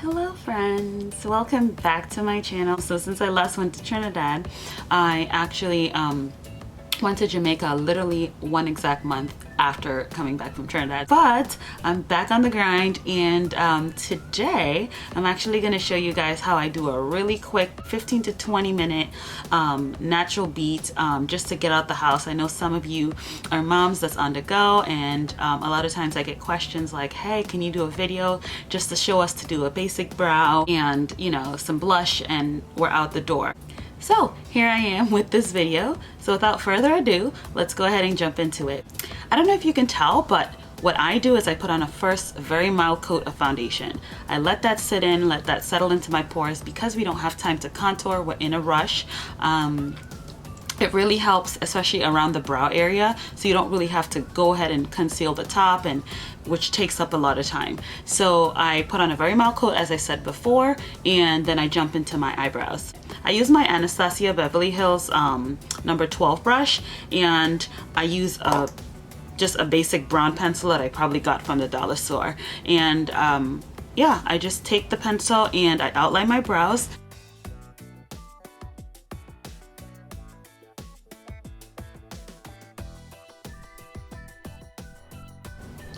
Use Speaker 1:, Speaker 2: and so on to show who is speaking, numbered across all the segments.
Speaker 1: Hello friends, welcome back to my channel. So since I last went to Trinidad, I actually went to Jamaica literally one exact month after coming back from Trinidad. But I'm back on the grind, and today I'm actually going to show you guys how I do a really quick 15 to 20 minute natural beat just to get out the house. I know some of you are moms that's on the go, and a lot of times I get questions like, hey, can you do a video just to show us to do a basic brow and, you know, some blush, and we're out the door. So here I am with this video. So without further ado, let's go ahead and jump into it. I don't know if you can tell, but what I do is I put on a first very mild coat of foundation. I let that sit in, let that settle into my pores. Because we don't have time to contour, we're in a rush. It really helps, especially around the brow area, so you don't really have to go ahead and conceal the top, and which takes up a lot of time. So I put on a very mild coat, as I said before, and then I jump into my eyebrows. I use my Anastasia Beverly Hills number 12 brush, and I use just a basic brown pencil that I probably got from the dollar store. And yeah, I just take the pencil and I outline my brows.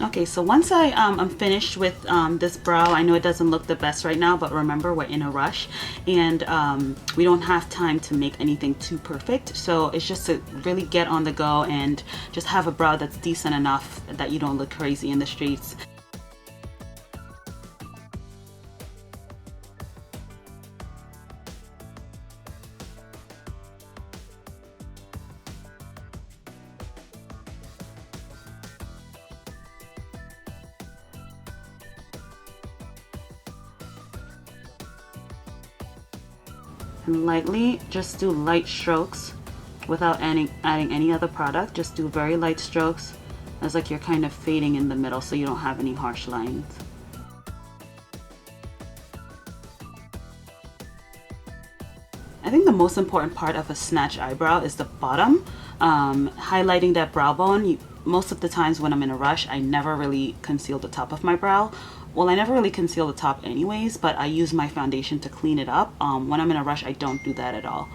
Speaker 1: Okay, so once I'm finished with this brow, I know it doesn't look the best right now, but remember, we're in a rush, and we don't have time to make anything too perfect. So it's just to really get on the go and just have a brow that's decent enough that you don't look crazy in the streets. And lightly, just do light strokes without adding any other product. Just do very light strokes, as like you're kind of fading in the middle, so you don't have any harsh lines. I think the most important part of a snatch eyebrow is the bottom, highlighting that brow bone. Most of the times when I'm in a rush, I never really conceal the top of my brow. Well, I never really conceal the top anyways, but I use my foundation to clean it up. When I'm in a rush, I don't do that at all.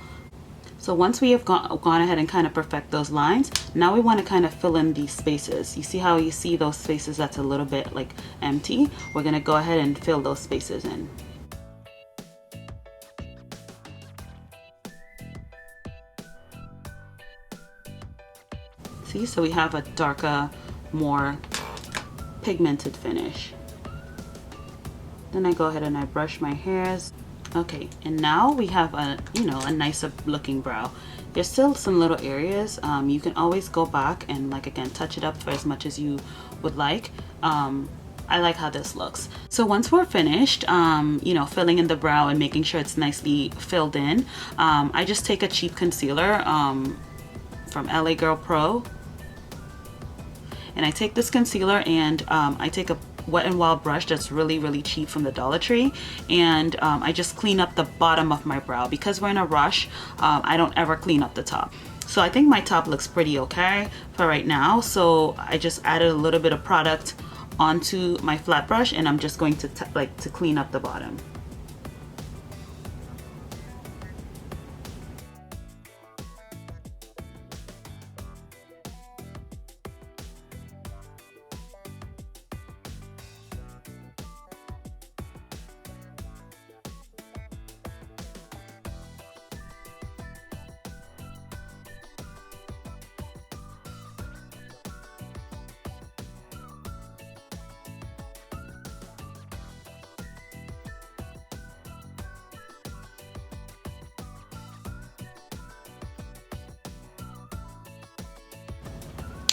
Speaker 1: So once we have gone ahead and kind of perfect those lines, now we want to kind of fill in these spaces. You see how you see those spaces that's a little bit like empty? We're going to go ahead and fill those spaces in. See, so we have a darker, more pigmented finish. Then I go ahead and I brush my hairs. Okay, and now we have a, you know, a nicer looking brow. There's still some little areas. You can always go back and, like, again, touch it up for as much as you would like. I like how this looks. So once we're finished, you know, filling in the brow and making sure it's nicely filled in, I just take a cheap concealer from LA Girl Pro. And I take this concealer and I take a Wet n Wild brush that's really cheap from the Dollar Tree, and I just clean up the bottom of my brow. Because we're in a rush, I don't ever clean up the top. So I think my top looks pretty okay for right now. So I just added a little bit of product onto my flat brush, and I'm just going to clean up the bottom.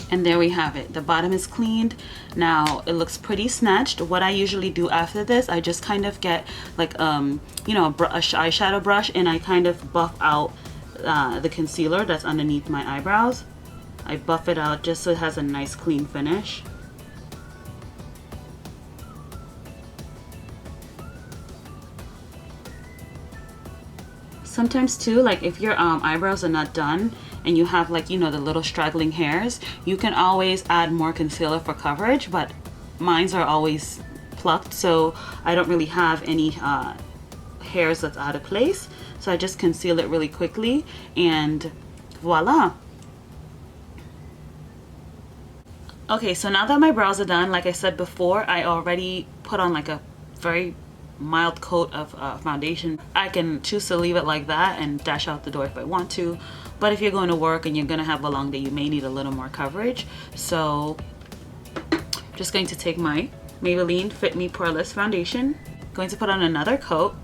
Speaker 1: And there we have it. The bottom is cleaned. Now it looks pretty snatched. What I usually do after this, I just kind of get like you know, a eyeshadow brush, and I kind of buff out the concealer that's underneath my eyebrows. I buff it out just so it has a nice clean finish. Sometimes too, like if your eyebrows are not done and you have, like, you know, the little straggling hairs, you can always add more concealer for coverage, but mine's are always plucked, so I don't really have any hairs that's out of place. So I just conceal it really quickly and voila. Okay, so now that my brows are done, like I said before, I already put on like a very mild coat of foundation. I can choose to leave it like that and dash out the door if I want to, but if you're going to work and you're going to have a long day, you may need a little more coverage. So I'm just going to take my Maybelline Fit Me Poreless foundation, going to put on another coat.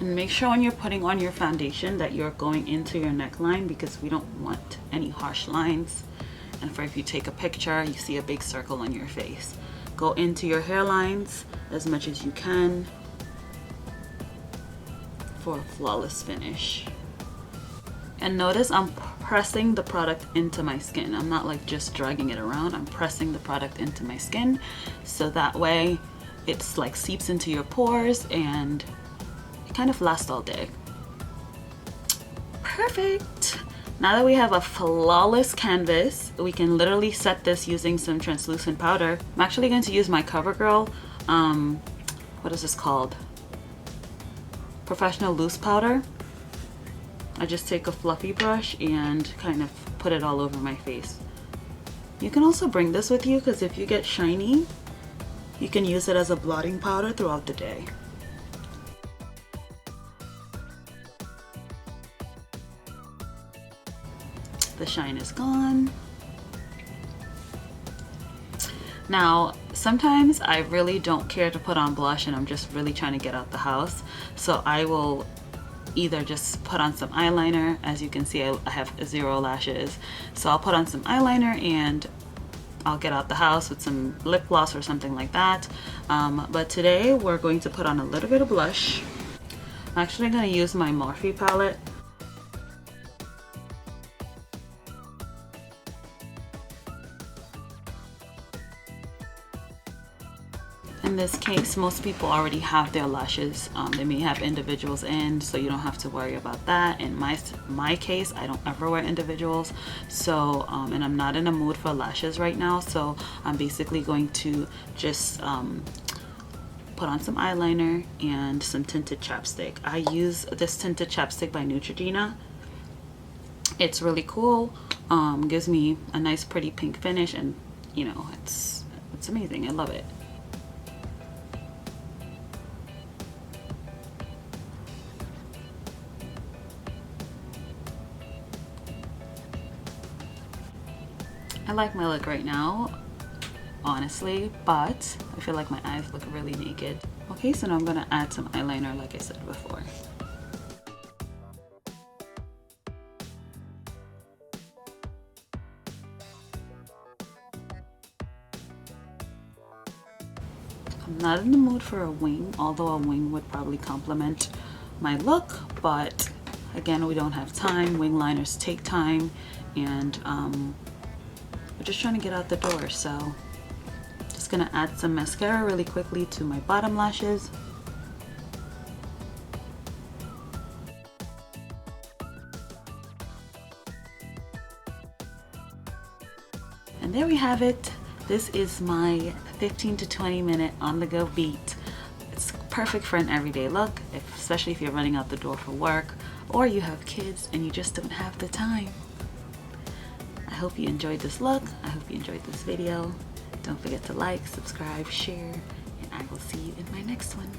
Speaker 1: And make sure when you're putting on your foundation that you're going into your neckline, because we don't want any harsh lines. And for if you take a picture, you see a big circle on your face. Go into your hairlines as much as you can for a flawless finish. And notice I'm pressing the product into my skin. I'm not like just dragging it around. I'm pressing the product into my skin, so that way it's like seeps into your pores and kind of last all day. Perfect. Now that we have a flawless canvas, we can literally set this using some translucent powder. I'm actually going to use my CoverGirl, what is this called? Professional loose powder. I just take a fluffy brush and kind of put it all over my face. You can also bring this with you, because if you get shiny, you can use it as a blotting powder throughout the day. The shine is gone. Now, sometimes I really don't care to put on blush and I'm just really trying to get out the house. So I will either just put on some eyeliner. As you can see, I have 0 lashes. So I'll put on some eyeliner and I'll get out the house with some lip gloss or something like that. But today we're going to put on a little bit of blush. I'm actually going to use my Morphe palette. In this case, most people already have their lashes. They may have individuals in, so you don't have to worry about that. In my case, I don't ever wear individuals, so and I'm not in a mood for lashes right now, so I'm basically going to just put on some eyeliner and some tinted chapstick. I use this tinted chapstick by Neutrogena. It's really cool. Gives me a nice pretty pink finish, and you know, it's amazing. I love it. I like my look right now, honestly, but I feel like my eyes look really naked. Okay, so now I'm gonna add some eyeliner like I said before. I'm not in the mood for a wing, although a wing would probably complement my look, but again, we don't have time. Wing liners take time, and we're just trying to get out the door, so just gonna add some mascara really quickly to my bottom lashes. And there we have it. This is my 15 to 20 minute on-the-go beat. It's perfect for an everyday look, especially if you're running out the door for work or you have kids and you just don't have the time. I hope you enjoyed this look. I hope you enjoyed this video. Don't forget to like, subscribe, share, and I will see you in my next one.